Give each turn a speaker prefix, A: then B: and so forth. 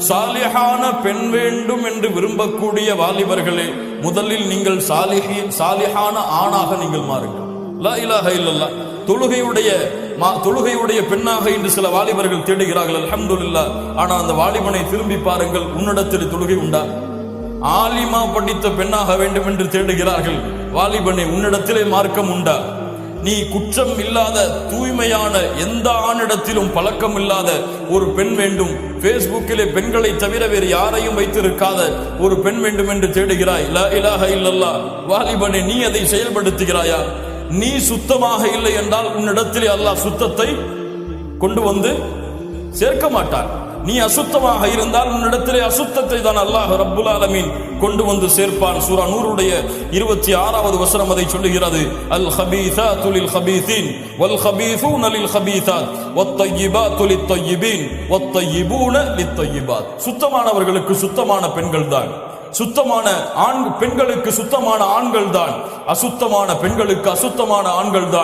A: சாலிஹான பெண் வேண்டும் என்று விரும்பக்கூடிய வாலிபர்களே, முதலில் நீங்கள் சாலிஹான ஆணாக நீங்கள் மாறுங்கள். லா இலாஹ இல்லல்லாஹ். தொழுகையுடைய பெண்ணாக இன்று சில வாலிபர்கள் தேடுகிறார்கள், அல்ஹம்துலில்லாஹ். ஆனா அந்த வாலிபனை திரும்பி பாருங்கள், உன்னிடத்தில் தொழுகை உண்டா? ஆலிமா படித்த பெண்ணாக வேண்டும் என்று தேடுகிறார்கள். வாலிபனை, உன்னிடத்திலே மார்க்கம் உண்டா? நீ குற்றம் இல்லாத தூய்மையான எந்த ஆணிடத்திலும் பழக்கம் இல்லாத ஒரு பெண் வேண்டும், பேஸ்புக்கிலே பெண்களை தவிர வேறு யாரையும் வைத்திருக்காத ஒரு பெண் வேண்டும் என்று தேடுகிறாய். லா இலாஹ இல்லல்லாஹ். வாலிபனை, நீ அதை செயல்படுத்துகிறாயா? நீ சுத்தமாக இல்லை என்றால் உன்னிடத்திலே அல்லாஹ் சுத்தத்தை கொண்டு வந்து சேர்க்க மாட்டான். நீ அசுத்தமாக இருந்தால் உன்னிடத்திலே அசுத்தத்தை தான் அல்லாஹ் ரப்புல் ஆலமீன் கொண்டு வந்து சேர்ப்பான். சூரா நூருடைய 26வது வசனம் அதை சொல்லுகிறது. அல் ஹபீஸாத்து லில் ஹபீஸீன் வல் ஹபீஸூன லில் ஹபீஸாத் வத் தய்யிபாத்து லித் தய்யிபீன் வத் தய்யிபூன லித் தய்யிபாத். சுத்தமானவர்களுக்கு சுத்தமான பெண்கள் தான், சுத்தமான பெண்களுக்கு சுத்தமான ஆண்கள் தான், அசுத்தமான பெண்களுக்கு அசுத்தமான ஆண்கள் தான்.